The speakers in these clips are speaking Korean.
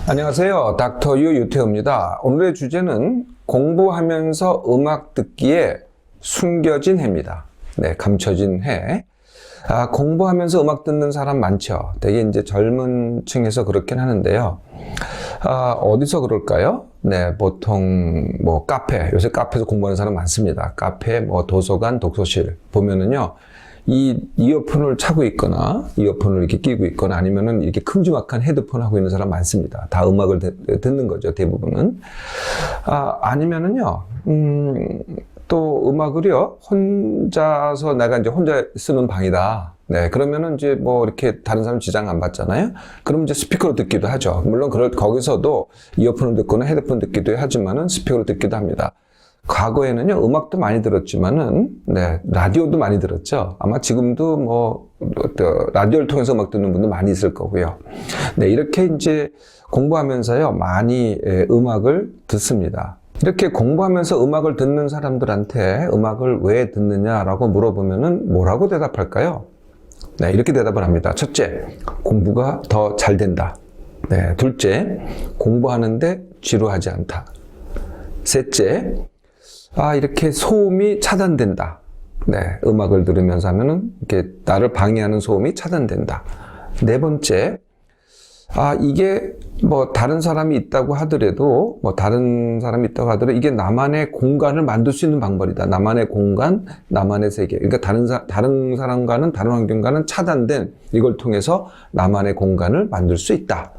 안녕하세요. 닥터유 유태우입니다. 오늘의 주제는 공부하면서 음악 듣기에 숨겨진 해입니다. 네, 감춰진 해. 공부하면서 음악 듣는 사람 많죠. 되게 이제 젊은 층에서 그렇긴 하는데요. 어디서 그럴까요? 네, 보통 뭐 카페, 요새 카페에서 공부하는 사람 많습니다. 카페, 뭐 도서관, 독서실 보면은요. 이 이어폰을 차고 있거나 이어폰을 이렇게 끼고 있거나 아니면은 이렇게 큼지막한 헤드폰 하고 있는 사람 많습니다. 다 음악을 듣는 거죠, 대부분은. 아니면은요, 또 음악을요, 혼자서 내가 이제 혼자 쓰는 방이다. 네, 그러면은 이제 뭐 이렇게 다른 사람 지장 안 받잖아요? 그럼 이제 스피커로 듣기도 하죠. 물론 거기서도 이어폰을 듣거나 헤드폰 듣기도 하지만은 스피커로 듣기도 합니다. 과거에는요, 음악도 많이 들었지만은, 네, 라디오도 많이 들었죠. 아마 지금도 뭐, 라디오를 통해서 음악 듣는 분도 많이 있을 거고요. 네, 이렇게 이제 공부하면서요, 많이 음악을 듣습니다. 이렇게 공부하면서 음악을 듣는 사람들한테 음악을 왜 듣느냐라고 물어보면은 뭐라고 대답할까요? 네, 이렇게 대답을 합니다. 첫째, 공부가 더 잘 된다. 네, 둘째, 공부하는데 지루하지 않다. 셋째, 이렇게 소음이 차단된다. 네, 음악을 들으면서 하면은 이렇게 나를 방해하는 소음이 차단된다. 네 번째, 이게 뭐 다른 사람이 있다고 하더라도 이게 나만의 공간을 만들 수 있는 방법이다. 나만의 공간, 나만의 세계. 그러니까 다른 사람과는 다른 환경과는 차단된 이걸 통해서 나만의 공간을 만들 수 있다.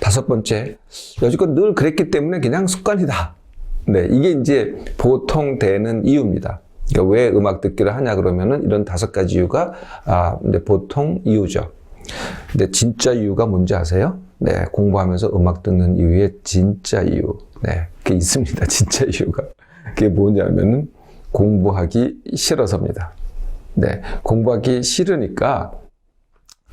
다섯 번째, 여지껏 늘 그랬기 때문에 그냥 습관이다. 네, 이게 이제 보통 되는 이유입니다. 그러니까 왜 음악 듣기를 하냐 그러면은 이런 5가지 이유가 이제 보통 이유죠. 근데 진짜 이유가 뭔지 아세요? 네, 공부하면서 음악 듣는 이유의 진짜 이유. 네, 그게 있습니다. 진짜 이유가. 그게 뭐냐면은 공부하기 싫어서입니다. 네, 공부하기 싫으니까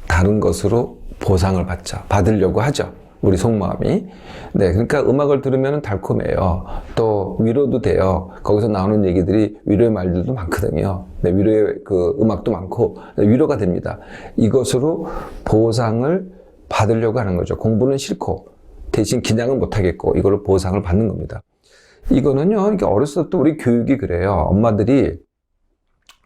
다른 것으로 보상을 받으려고 하죠. 우리 속마음이. 네, 그러니까 음악을 들으면 달콤해요. 또 위로도 돼요. 거기서 나오는 얘기들이 위로의 말들도 많거든요. 네, 위로의 그 음악도 많고 위로가 됩니다. 이것으로 보상을 받으려고 하는 거죠. 공부는 싫고 대신 기냥은 못하겠고 이걸로 보상을 받는 겁니다. 이거는요, 이게 어렸을 때부터 우리 교육이 그래요. 엄마들이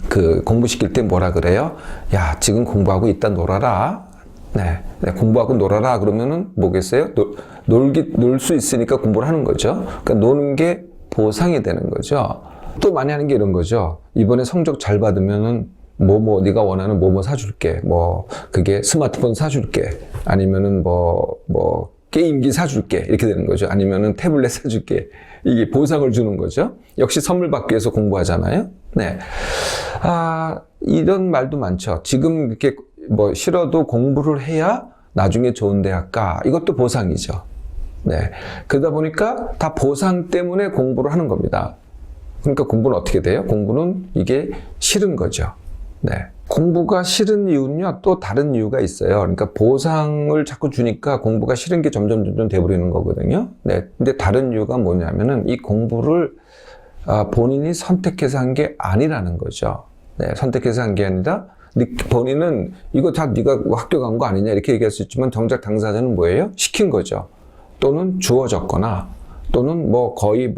그 공부시킬 때 뭐라 그래요? 야, 지금 공부하고 이따 놀아라. 네, 공부하고 놀아라 그러면은 뭐겠어요? 놀 수 있으니까 공부를 하는 거죠. 그러니까 노는 게 보상이 되는 거죠. 또 많이 하는 게 이런 거죠. 이번에 성적 잘 받으면은 네가 원하는 사줄게. 그게 스마트폰 사줄게. 아니면은 게임기 사줄게. 이렇게 되는 거죠. 아니면은 태블릿 사줄게. 이게 보상을 주는 거죠. 역시 선물 받기 위해서 공부하잖아요. 네. 이런 말도 많죠. 지금 이렇게 싫어도 공부를 해야 나중에 좋은 대학 가. 이것도 보상이죠. 네. 그러다 보니까 다 보상 때문에 공부를 하는 겁니다. 그러니까 공부는 어떻게 돼요? 공부는 이게 싫은 거죠. 네. 공부가 싫은 이유는요, 또 다른 이유가 있어요. 그러니까 보상을 자꾸 주니까 공부가 싫은 게 점점 돼버리는 거거든요. 네. 근데 다른 이유가 뭐냐면은 이 공부를 본인이 선택해서 한 게 아니라는 거죠. 네. 선택해서 한 게 아니라 본인은 이거 다 네가 학교 간 거 아니냐 이렇게 얘기할 수 있지만 정작 당사자는 뭐예요? 시킨 거죠. 또는 주어졌거나 또는 거의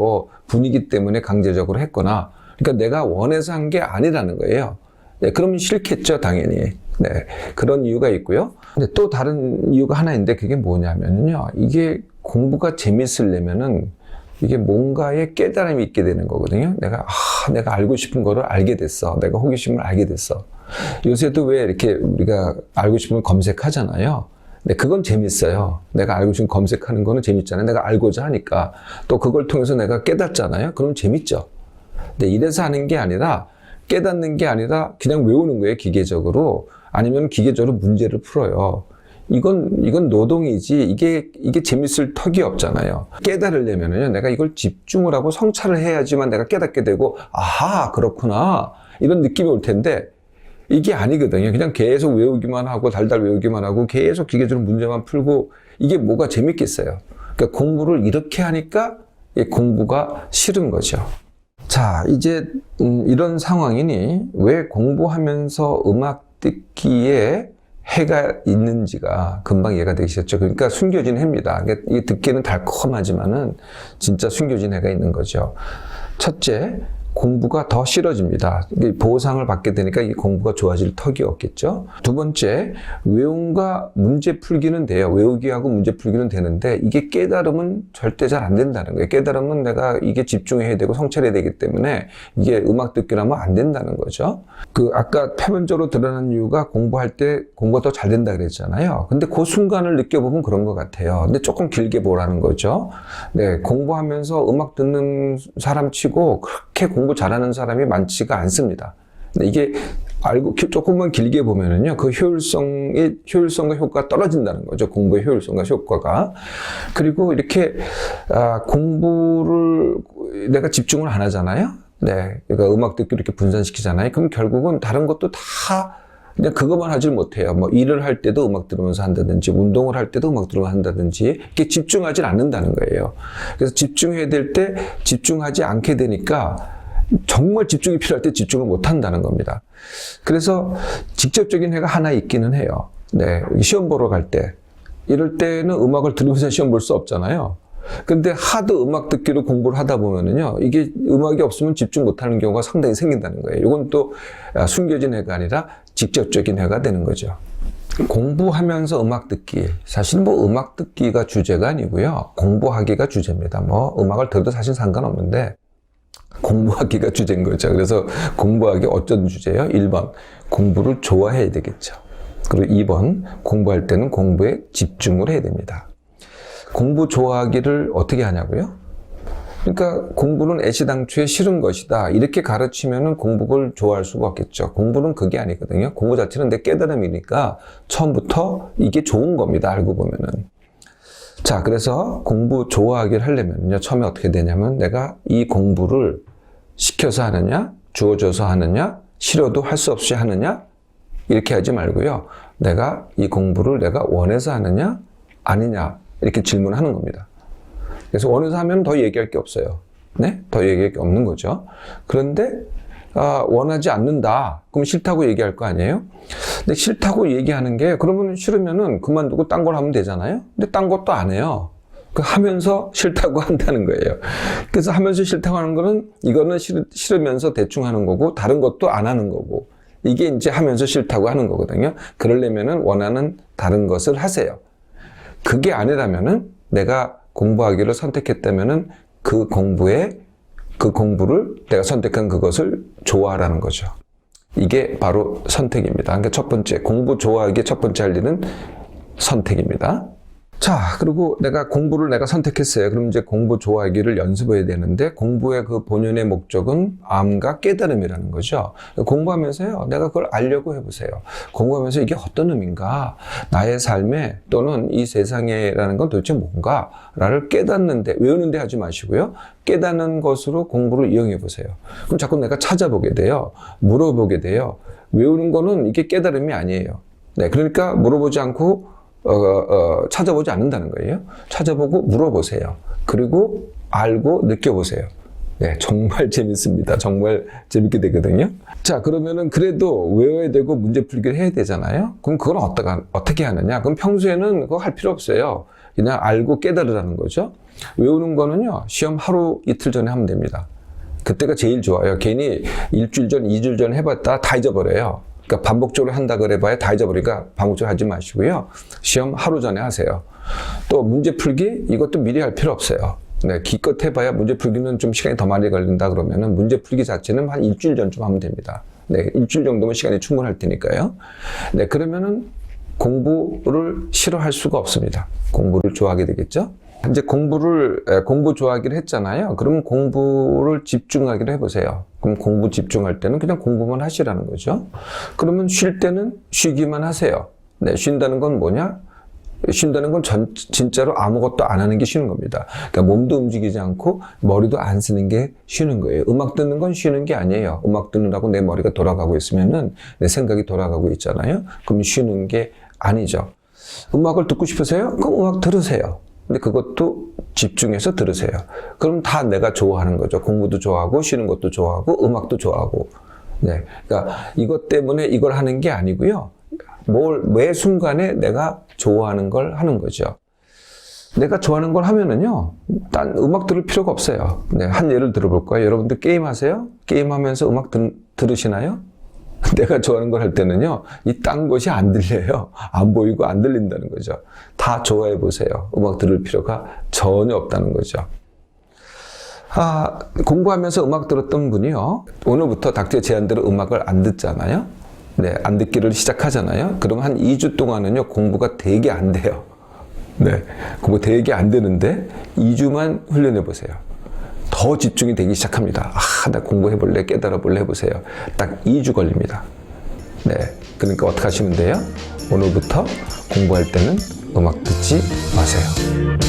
분위기 때문에 강제적으로 했거나 그러니까 내가 원해서 한 게 아니라는 거예요. 네, 그러면 싫겠죠, 당연히. 네, 그런 이유가 있고요. 근데 또 다른 이유가 하나 있는데 그게 뭐냐면요. 이게 공부가 재밌으려면은 이게 뭔가의 깨달음이 있게 되는 거거든요. 내가 알고 싶은 거를 알게 됐어. 내가 호기심을 알게 됐어. 요새도 왜 이렇게 우리가 알고 싶은 걸 검색하잖아요. 근데 그건 재밌어요. 내가 알고 싶은 검색하는 거는 재밌잖아요. 내가 알고자 하니까. 또 그걸 통해서 내가 깨닫잖아요. 그럼 재밌죠. 근데 이래서 하는 게 아니라 깨닫는 게 아니라 그냥 외우는 거예요. 기계적으로. 아니면 기계적으로 문제를 풀어요. 이건 노동이지 이게 재밌을 턱이 없잖아요. 깨달으려면요 내가 이걸 집중을 하고 성찰을 해야지만 내가 깨닫게 되고 그렇구나 이런 느낌이 올 텐데 이게 아니거든요. 그냥 계속 외우기만 하고 달달 외우기만 하고 계속 기계적으로 문제만 풀고 이게 뭐가 재밌겠어요. 그러니까 공부를 이렇게 하니까 공부가 싫은 거죠. 자, 이제 이런 상황이니 왜 공부하면서 음악 듣기에 해가 있는지가 금방 이해가 되시겠죠. 그러니까 숨겨진 해입니다. 그러니까 이게 듣기에는 달콤하지만은 진짜 숨겨진 해가 있는 거죠. 첫째, 공부가 더 싫어집니다. 보상을 받게 되니까 이 공부가 좋아질 턱이 없겠죠. 두 번째, 외움과 문제 풀기는 돼요. 외우기 하고 문제 풀기는 되는데 이게 깨달음은 절대 잘 안 된다는 거예요. 깨달음은 내가 이게 집중해야 되고 성찰해야 되기 때문에 이게 음악 듣기라면 안 된다는 거죠. 아까 표면적으로 드러난 이유가 공부할 때 공부가 더 잘 된다 그랬잖아요. 근데 그 순간을 느껴보면 그런 것 같아요. 근데 조금 길게 보라는 거죠. 네, 공부하면서 음악 듣는 사람 치고 그렇게 공부 잘하는 사람이 많지가 않습니다. 근데 이게 알고 조금만 길게 보면은요, 그 효율성과 효과가 떨어진다는 거죠. 공부의 효율성과 효과가. 그리고 이렇게 공부를 내가 집중을 안 하잖아요. 네, 그러니까 음악 듣기 이렇게 분산시키잖아요. 그럼 결국은 다른 것도 다 그냥 그것만 하질 못해요. 뭐 일을 할 때도 음악 들으면서 한다든지, 운동을 할 때도 음악 들으면서 한다든지, 이렇게 집중하지 않는다는 거예요. 그래서 집중해야 될 때 집중하지 않게 되니까 정말 집중이 필요할 때 집중을 못 한다는 겁니다. 그래서 직접적인 해가 하나 있기는 해요. 네, 시험 보러 갈 때. 이럴 때는 음악을 들으면서 시험 볼 수 없잖아요. 근데 하도 음악 듣기로 공부를 하다 보면은요, 이게 음악이 없으면 집중 못하는 경우가 상당히 생긴다는 거예요. 이건 또 숨겨진 해가 아니라 직접적인 해가 되는 거죠. 공부하면서 음악 듣기. 사실 뭐 음악 듣기가 주제가 아니고요. 공부하기가 주제입니다. 뭐 음악을 들어도 사실 상관없는데 공부하기가 주제인 거죠. 그래서 공부하기 어쩐 주제예요? 1번, 공부를 좋아해야 되겠죠. 그리고 2번, 공부할 때는 공부에 집중을 해야 됩니다. 공부 좋아하기를 어떻게 하냐고요? 그러니까 공부는 애시당초에 싫은 것이다. 이렇게 가르치면은 공부를 좋아할 수가 없겠죠. 공부는 그게 아니거든요. 공부 자체는 내 깨달음이니까 처음부터 이게 좋은 겁니다. 알고 보면은. 자, 그래서 공부 좋아하기를 하려면요. 처음에 어떻게 되냐면 내가 이 공부를 시켜서 하느냐, 주어져서 하느냐, 싫어도 할 수 없이 하느냐, 이렇게 하지 말고요. 내가 이 공부를 내가 원해서 하느냐, 아니냐, 이렇게 질문하는 겁니다. 그래서 원해서 하면 더 얘기할 게 없어요. 네? 더 얘기할 게 없는 거죠. 그런데 원하지 않는다. 그럼 싫다고 얘기할 거 아니에요? 근데 싫다고 얘기하는 게 그러면 싫으면은 그만두고 딴 걸 하면 되잖아요. 근데 딴 것도 안 해요. 하면서 싫다고 한다는 거예요. 그래서 하면서 싫다고 하는 거는 이거는 싫으면서 대충 하는 거고 다른 것도 안 하는 거고 이게 이제 하면서 싫다고 하는 거거든요. 그러려면은 원하는 다른 것을 하세요. 그게 아니라면은 내가 공부하기를 선택했다면은 그 공부를 내가 선택한 그것을 좋아하라는 거죠. 이게 바로 선택입니다. 그러니까 첫 번째, 공부 좋아하기의 첫 번째 할 일은 선택입니다. 자, 그리고 공부를 내가 선택했어요. 그럼 이제 공부 좋아하기를 연습해야 되는데 공부의 그 본연의 목적은 암과 깨달음이라는 거죠. 공부하면서요, 내가 그걸 알려고 해보세요. 공부하면서 이게 어떤 의미인가? 나의 삶에 또는 이 세상에라는 건 도대체 뭔가를 깨닫는데, 외우는데 하지 마시고요. 깨닫는 것으로 공부를 이용해 보세요. 그럼 자꾸 내가 찾아보게 돼요. 물어보게 돼요. 외우는 거는 이게 깨달음이 아니에요. 네, 그러니까 물어보지 않고 찾아보지 않는다는 거예요. 찾아보고 물어보세요. 그리고 알고 느껴보세요. 네, 정말 재밌습니다. 정말 재밌게 되거든요. 자, 그러면은 그래도 외워야 되고 문제 풀기를 해야 되잖아요. 그럼 그걸 어떻게 하느냐? 그럼 평소에는 그거 할 필요 없어요. 그냥 알고 깨달으라는 거죠. 외우는 거는요, 시험 하루 이틀 전에 하면 됩니다. 그때가 제일 좋아요. 괜히 일주일 전, 2주일 전 해봤다 다 잊어버려요. 그러니까 반복적으로 한다 그래봐야 다 잊어버리니까 반복적으로 하지 마시고요. 시험 하루 전에 하세요. 또 문제 풀기 이것도 미리 할 필요 없어요. 네, 기껏 해봐야 문제 풀기는 좀 시간이 더 많이 걸린다 그러면은 문제 풀기 자체는 한 일주일 전쯤 하면 됩니다. 네, 일주일 정도면 시간이 충분할 테니까요. 네, 그러면은 공부를 싫어할 수가 없습니다. 공부를 좋아하게 되겠죠? 이제 공부 좋아하기를 했잖아요. 그러면 공부를 집중하기로 해보세요. 그럼 공부 집중할 때는 그냥 공부만 하시라는 거죠. 그러면 쉴 때는 쉬기만 하세요. 네, 쉰다는 건 뭐냐? 쉰다는 건 진짜로 아무것도 안 하는 게 쉬는 겁니다. 그러니까 몸도 움직이지 않고 머리도 안 쓰는 게 쉬는 거예요. 음악 듣는 건 쉬는 게 아니에요. 음악 듣느라고 내 머리가 돌아가고 있으면은 내 생각이 돌아가고 있잖아요. 그럼 쉬는 게 아니죠. 음악을 듣고 싶으세요? 그럼 음악 들으세요. 근데 그것도 집중해서 들으세요. 그럼 다 내가 좋아하는 거죠. 공부도 좋아하고, 쉬는 것도 좋아하고, 음악도 좋아하고. 네. 그러니까 이것 때문에 이걸 하는 게 아니고요. 매 순간에 내가 좋아하는 걸 하는 거죠. 내가 좋아하는 걸 하면은요, 딴 음악 들을 필요가 없어요. 네, 한 예를 들어볼까요? 여러분들 게임 하세요? 게임하면서 음악 들으시나요? 내가 좋아하는 걸 할 때는요, 이 딴 것이 안 들려요. 안 보이고 안 들린다는 거죠. 다 좋아해 보세요. 음악 들을 필요가 전혀 없다는 거죠. 공부하면서 음악 들었던 분이요, 오늘부터 닥터의 제안대로 음악을 안 듣잖아요. 네, 안 듣기를 시작하잖아요. 그러면 한 2주 동안은요, 공부가 되게 안 돼요. 네, 공부 되게 안 되는데 2주만 훈련해 보세요. 더 집중이 되기 시작합니다. 나 공부해 볼래, 깨달아 볼래 해보세요. 딱 2주 걸립니다. 네, 그러니까 어떻게 하시면 돼요? 오늘부터 공부할 때는 음악 듣지 마세요.